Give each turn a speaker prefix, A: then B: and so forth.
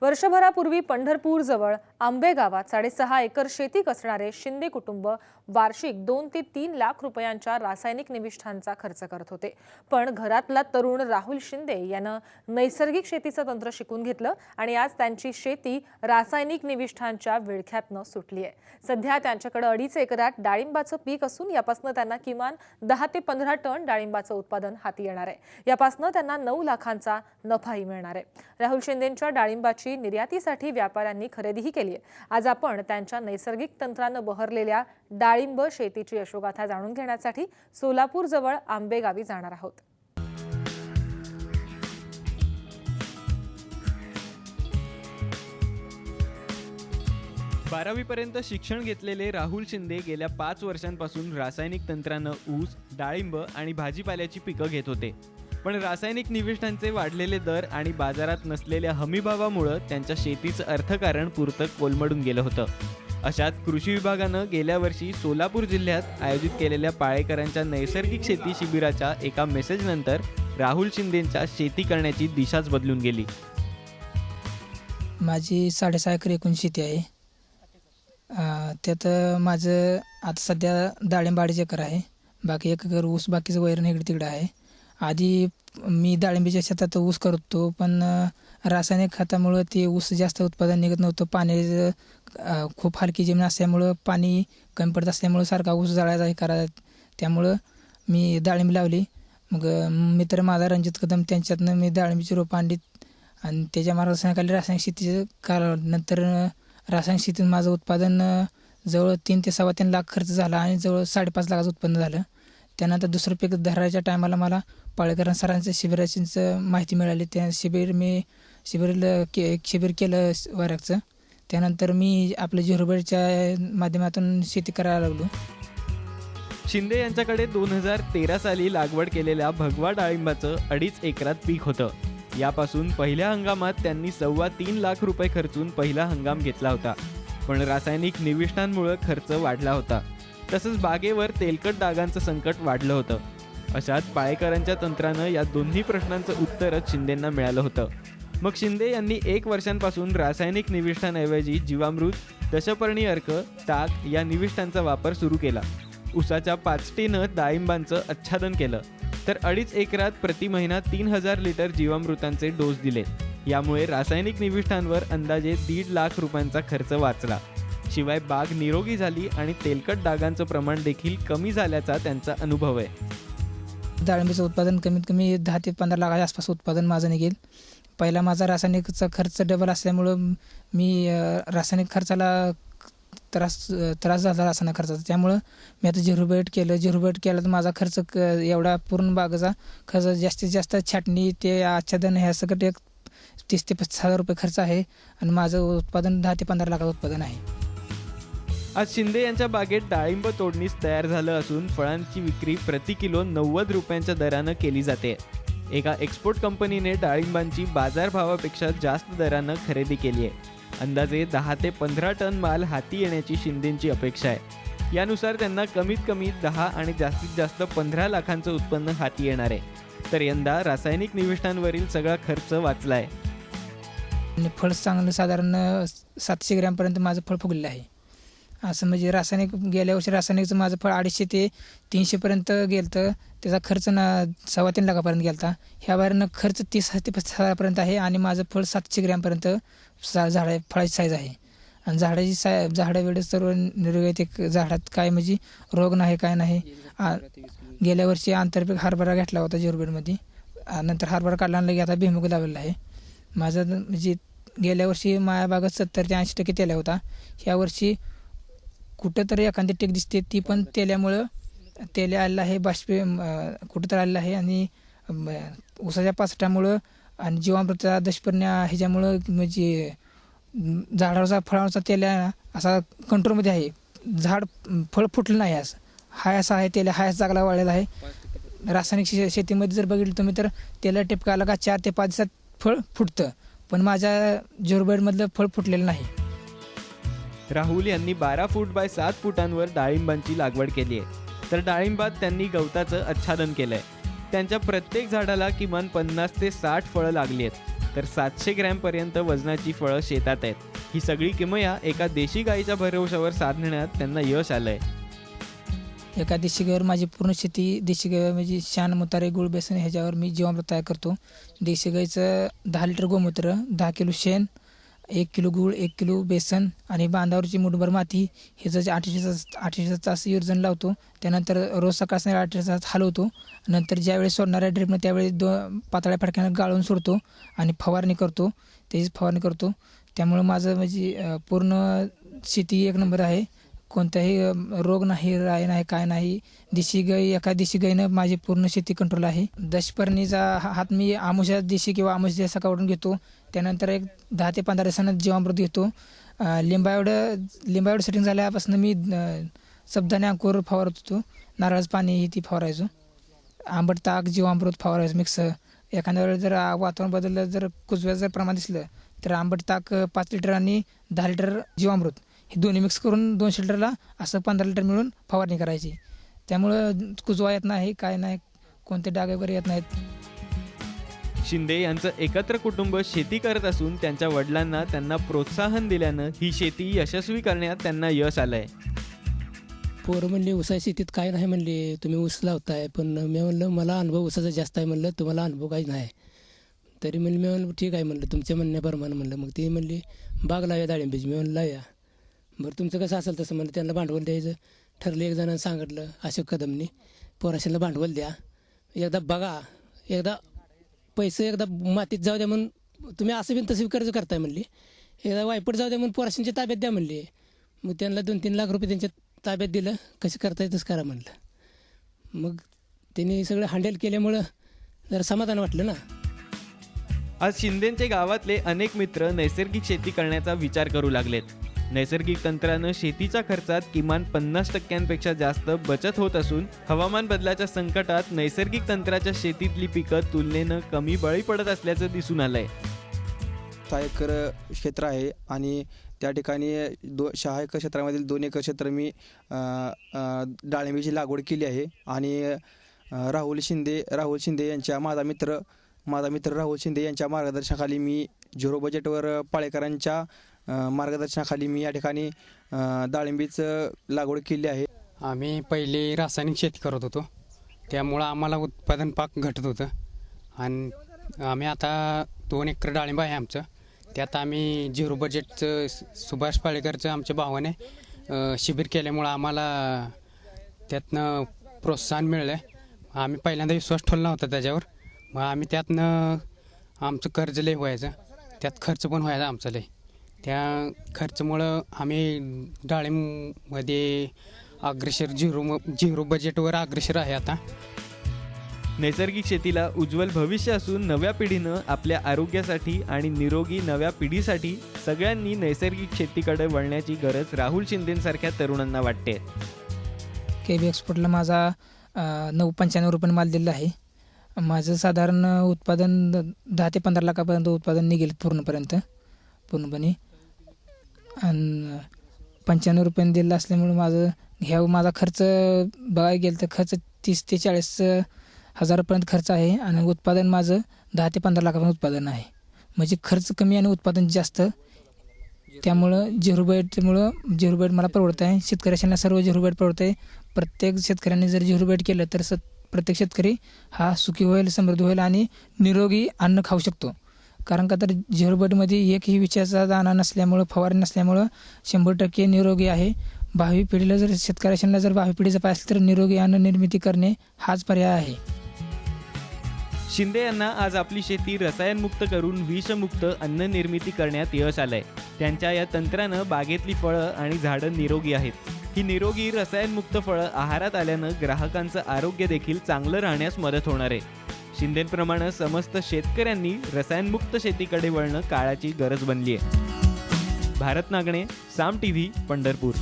A: वर्षभरापूर्वी पंढरपूरजवळ आंबे गावात 6.5 एकर शेती कसणारे शिंदे कुटुंब वार्षिक 2 ते 3 लाख रुपयांच्या रासायनिक निविष्ठांचा खर्च करत होते। पण घरातला तरुण राहुल शिंदे यानं नैसर्गिक शेतीचं तंत्र शिकून घेतलं आणि आज त्यांची शेती रासायनिक निविष्ठांच्या विळख्यातनं सुटली आहे। सध्या त्यांच्याकडे 2.5 एकरात डाळिंबाचं पीक असून यापासून त्यांना किमान 10 ते 15 टन डाळिंबाचं उत्पादन हाती येणार आहे। यापासून त्यांना 9 लाखांचा नफाही मिळणार आहे। राहुल शिंदेंच्या डाळिंबाची निर्यातीसाठी व्यापाऱ्यांनी खरेदीही केली आहे। आज आपण त्यांच्या नैसर्गिक तंत्रानं बहरलेल्या डाळिंब शेतीची यशोगाथा जाणून घेण्यासाठी सोलापूर जवळ आंबे गावी जाणार आहोत।
B: बारावीपर्यंत शिक्षण घेतलेले राहुल शिंदे गेल्या 5 वर्षांपासून रासायनिक तंत्रानं ऊस, डाळिंब आणि भाजीपाल्याची पिकं घेत होते। पण रासायनिक निविष्ठांचे वाढलेले दर आणि बाजारात नसलेल्या हमीभावामुळे त्यांच्या शेतीचं अर्थकारण पुरतं कोलमडून गेलं होतं। अशात कृषी विभागानं गेल्या वर्षी सोलापूर जिल्ह्यात आयोजित केलेल्या पाळेकरांच्या नैसर्गिक शेती शिबिराच्या एका मेसेजनंतर राहुल शिंदेंच्या शेती करण्याची दिशाच बदलून गेली।
C: माझी 6.5 एकर एकूण शेती आहे। त्यात माझं आता सध्या डाळिंब 2.5 एकर आहे। बाकी 1 एकर ऊस, बाकीचं वैरण इकडे तिकडे आहे। आधी मी डाळिंबीच्या शेतात ऊस करतो, पण रासायनिक खतामुळे ते ऊस जास्त उत्पादन निघत नव्हतं। पाणी खूप हलकी जमीन असल्यामुळं, पाणी कमी पडत असल्यामुळं सारखा ऊस जाळायचा हे करायचा। त्यामुळं मी डाळिंब लावली। मग मित्र माझा रणजित कदम त्यांच्यातनं मी डाळिंबीची रोपं आणली आणि त्याच्या मार्गदर्शनाखाली रासायनिक शेतीचं काढलं। नंतर रासायनिक शेतीत माझं उत्पादन जवळ 3 ते 3.25 लाख खर्च झाला आणि जवळ 5.5 लाखाचं उत्पन्न झालं। त्यानंतर दुसरं पीक धरायच्या टायमाला मला पाळेकर सरांच्या शिबिराची माहिती मिळाली। त्या शिबिर केलं वैरागचं। त्यानंतर मी आपलं झिरोबेडच्या माध्यमातून शेती करायला लागलो।
B: शिंदे यांच्याकडे 2013 साली लागवड केलेल्या भगवा डाळिंबाचं 2.5 एकरात पीक होतं। यापासून पहिल्या हंगामात त्यांनी 3.25 लाख रुपये खर्चून पहिला हंगाम घेतला होता। पण रासायनिक निविष्ठांमुळे खर्च वाढला होता। तसंच बागेवर तेलकट डागांचं संकट वाढलं होतं। अशात पाळेकरांच्या तंत्रानं या दोन्ही प्रश्नांचं उत्तरच शिंदेंना मिळालं होतं। मग शिंदे यांनी 1 वर्षांपासून रासायनिक निविष्ठांऐवजी जीवामृत, दशपर्णी अर्क, ताक या निविष्ठांचा वापर सुरू केला। ऊसाच्या पाचटीनं डाळिंबांचं आच्छादन केलं, तर 2.5 एकरात प्रति महिना 3000 लिटर जीवामृतांचे डोस दिले। यामुळे रासायनिक निविष्ठांवर अंदाजे 1.5 लाख रुपयांचा खर्च वाचला। शिवाय बाग निरोगी झाली आणि तेलकट डागांचं प्रमाण देखील कमी झाल्याचा त्यांचा अनुभव आहे।
C: डाळिंबीचं उत्पादन कमीत कमी 10 ते 15 लाखाच्या आसपास उत्पादन माझं निघेल। पहिला माझा रासायनिकचा खर्च डबल असल्यामुळं मी रासायनिक खर्चाला त्रास झाला रासायनिक खर्चाचा। त्यामुळं मी आता झिरोबेट केलं तर माझा खर्च एवढा पूर्ण बागेचा खर्च जास्तीत जास्त छाटणी ते आच्छादन ह्या सगळं 30 ते 35 हजार रुपये खर्च आहे आणि माझं उत्पादन 10 ते 15 लाखाचं उत्पादन आहे।
B: आज शिंदे यांच्या बागेत डाळिंब तोडणीस तयार झालं असून फळांची विक्री प्रति किलो 90 रुपयांच्या दरानं केली जाते। एका एक्सपोर्ट कंपनीने डाळिंबांची बाजारभावापेक्षा जास्त दरानं खरेदी केली आहे। अंदाजे 10 ते 15 टन माल हाती येण्याची शिंदेंची अपेक्षा आहे। यानुसार त्यांना कमीत कमी 10 आणि जास्तीत जास्त 15 लाखांचं उत्पन्न हाती येणार आहे। तर यंदा रासायनिक निविष्ठांवरील सगळा खर्च वाचलाय।
C: आणि फळ चांगलं साधारण 700 ग्रॅमपर्यंत माझं फळ फुगलेलं आहे। असं म्हणजे रासायनिक गेल्या वर्षी रासायनिकचं माझं फळ 250 ते 300 पर्यंत गेलं, तर त्याचा खर्च 3.25 लाखापर्यंत गेला। ह्या बारीनं खर्च 30 ते 35 हजारापर्यंत आहे आणि माझं फळ 700 ग्रॅमपर्यंत फळाची साईज आहे। आणि झाडं वेळेस सर्व निरोगी, झाडात काय म्हणजे रोग नाही, काय नाही। गेल्या वर्षी आंतरपीक हरभरा घेतला होता झिरोबेडमध्ये। नंतर हरभरा काढला आणि आता भुईमूग लावलेला आहे। माझं म्हणजे गेल्या वर्षी माझ्या बागात 70 ते 80% तेल्या होता। ह्या वर्षी कुठंतरी एखादी टेक दिसते, ती पण तेल्यामुळं तेल्या आलेलं आहे, कुठंतरी आलेलं आहे। आणि ऊसाच्या पाचटामुळं आणि जीवामृताच्या दशपर्ण्या ह्याच्यामुळं म्हणजे झाडावरचा फळावरचा तेल्या असा कंट्रोलमध्ये आहे। झाड फळ फुटलं नाही, असं आहे तेल्या हा चांगला वाढलेला आहे। रासायनिक शेतीमध्ये जर बघितलं तुम्ही तर तेला टिपका आला का 4 ते 5 दिवसात फळ फुटतं, पण माझ्या झिरोबेडमधलं फळ फुटलेलं नाही।
B: राहुल यांनी 12 फूट बाय 7 फुटांवर डाळिंबांची लागवड केली आहे। तर डाळिंबात त्यांनी गवताचं आच्छादन केलंय। त्यांच्या प्रत्येक झाडाला किमान 50 ते 60 फळं लागली आहेत। तर 700 ग्रॅमपर्यंत वजनाची फळं शेतात आहेत. ही सगळी किमया एका देशी गाईच्या भरवशावर साधण्यात त्यांना यश आलंय.
C: एका देशी गाईवर माझी पूर्ण शेती देशी गाई म्हणजे शान, मुतारे, गुळ, बेसन ह्याच्यावर मी जीवामृत तयार करतो. देशी गाईचं 10 लिटर गोमूत्र, 10 किलो शेण, 1 किलो गूळ, 1 किलो बेसन आणि बांधावरची मुठभर माती ह्याचं 800 तास युर्जन लावतो. त्यानंतर रोज सकाळ संध्याकाळी 800 तास हलवतो. नंतर ज्यावेळेस सोडणाऱ्या ड्रिपनं त्यावेळेस पातळ्या फडक्यानं गाळून सोडतो आणि फवारणी करतो. त्याचीच फवारणी करतो. त्यामुळं माझं म्हणजे पूर्ण शेती एक नंबर आहे. कोणताही रोग नाही, राय नाही, काय नाही. एका देशी गाईनं माझी पूर्ण शेती कंट्रोल आहे. दशपर्णीचा हात मी आमुषा देशी किंवा आमुष सकाळून घेतो. त्यानंतर एक 10 ते 15 दिवसानं जीवामृत घेतो. लिंबाएवढं सेटिंग झाल्यापासून मी सबदाने अंकुर फवारत होतो. नारळाचं पाणी ती फवारायचो. आंबट ताक, जीवामृत फवारायचं मिक्स. एखाद्या वेळेस जर वातावरण बदललं, जर कुजव्याचं जर प्रमाण दिसलं तर आंबट ताक 5 लिटर आणि 10 लिटर जीवामृत हे दोन्ही मिक्स करून 200 लिटरला असं 15 लिटर मिळून फवारणी करायची. त्यामुळं कुजवा येत नाही, काय नाही, कोणते डाग वगैरे येत नाहीत.
B: शिंदे यांचं एकत्र कुटुंब शेती करत असून त्यांच्या वडिलांना त्यांना प्रोत्साहन दिल्यानं ही शेती यशस्वी करण्यात त्यांना यश आलंय.
D: पोरं म्हणले ऊसाच्या शेतीत काय नाही म्हणले, तुम्ही ऊस लावताय. पण मी म्हणलं मला अनुभव ऊसाचा जास्त आहे म्हणलं, तुम्हाला अनुभव काही नाही. तरी म्हणलं मी म्हणलं ठीक आहे म्हणलं, तुमच्या म्हणण्याप्रमाणे म्हणलं. मग ते म्हणले बाग लावूया डाळिंबीची. मी म्हणलं लावूया. बरं तुमचं कसं असेल तसं म्हणलं. त्यांना भांडवल द्यायचं ठरलं. एक जणांनी सांगितलं अशोक कदमनी, पोराशांना भांडवल द्या, एकदा बघा, एकदा पैसे एकदा मातीत जाऊ द्या म्हणून, तुम्ही असं बिन तसं कर्ज करताय म्हणली, एकदा वायपट जाऊ द्या म्हणून पोराशांच्या ताब्यात द्या म्हणली. मग त्यांना 2-3 लाख रुपये त्यांच्या ताब्यात दिलं. कसं करताय तसं करा म्हणलं. मग त्यांनी सगळं हँडल केल्यामुळं जरा समाधान वाटलं ना.
B: आज शिंदेंचे गावातले अनेक मित्र नैसर्गिक शेती करण्याचा विचार करू लागलेत. नैसर्गिक तंत्रानं शेतीच्या खर्चात किमान 50% जास्त बचत होत असून हवामान बदलाच्या संकटात नैसर्गिक तंत्राच्या शेतीतली पिकं तुलनेनं कमी बळी पडत असल्याचं दिसून आलंय.
E: 6 एकर क्षेत्र आहे आणि त्या ठिकाणी 6 एकर क्षेत्रामधील 2 एकर क्षेत्र मी डाळिंबीची लागवड केली आहे. आणि राहुल शिंदे यांच्या माझा मित्र राहुल शिंदे यांच्या मार्गदर्शनाखाली मी झिरो बजेटवर पाळेकरांच्या मार्गदर्शनाखाली मी या ठिकाणी डाळिंबीचं लागवड केली आहे.
F: आम्ही पहिले रासायनिक शेती करत होतो, त्यामुळं आम्हाला उत्पादन पाक घटत होतं. आणि आम्ही आता 2 एकर डाळिंब आहे आमचं. त्यात आम्ही झिरो बजेटचं सुभाष पाळेकरचं आमच्या भावाने शिबिर केल्यामुळं आम्हाला त्यातनं प्रोत्साहन मिळलं आहे. आम्ही पहिल्यांदा विश्वास ठेवला होता त्याच्यावर. मग आम्ही त्यातनं आमचं कर्ज लय व्हायचं, त्यात खर्च पण व्हायचा आमचा लय. त्या खर्चामुळं आम्ही डाळिंबमध्ये अग्रेसर झिरो बजेटवर अग्रेसर आहे आता.
B: नैसर्गिक शेतीला उज्ज्वल भविष्य असून नव्या पिढीनं आपल्या आरोग्यासाठी आणि निरोगी नव्या पिढीसाठी सगळ्यांनी नैसर्गिक शेतीकडे वळण्याची गरज राहुल शिंदेंसारख्या तरुणांना वाटते.
C: KB एक्सपोर्टला माझा 95 रुपये माल दिलेला आहे. माझं साधारण उत्पादन 10 ते 15 लाखापर्यंत उत्पादन निघेल पूर्णपणे. आणि 95 रुपयांनी दिलं असल्यामुळे माझा खर्च बघायला गेलं तर खर्च 30 ते 40 हजारापर्यंत खर्च आहे. आणि उत्पादन माझं 10 ते 15 लाखापर्यंत उत्पादन आहे. म्हणजे खर्च कमी आणि उत्पादन जास्त. त्यामुळं झिरो बजेट मला परवडत आहे. शेतकऱ्यांना सर्व झिरो बजेट परवडत आहे. प्रत्येक शेतकऱ्यांनी जर झिरो बजेट केलं तर प्रत्येक शेतकरी हा सुखी होईल, समृद्ध होईल आणि निरोगी अन्न खाऊ शकतो. कारण का तर झिरो बजेटमध्ये एकही विषयाचा दाना नसल्यामुळं, फवारणी नसल्यामुळं 100% निरोगी आहे. भावी पिढीला जर शेतकऱ्यांना जर भावी पिढीचा पाहिजे असेल तर निरोगी अन्न निर्मिती करणे हाच पर्याय आहे.
B: शिंदे यांना आज आपली शेती रसायनमुक्त करून विषमुक्त अन्न निर्मिती करण्यात यश आलंय. त्यांच्या या तंत्रानं बागेतली फळं आणि झाडं निरोगी आहेत. ही निरोगी रसायनमुक्त फळं आहारात आल्यानं ग्राहकांचं आरोग्य देखील चांगलं राहण्यास मदत होणार आहे. शिंदेंप्रमाणे समस्त शेतकऱ्यांनी रसायनमुक्त शेतीकडे वळणं काळाची गरज बनली आहे. भारत नागणे, साम TV, पंढरपूर.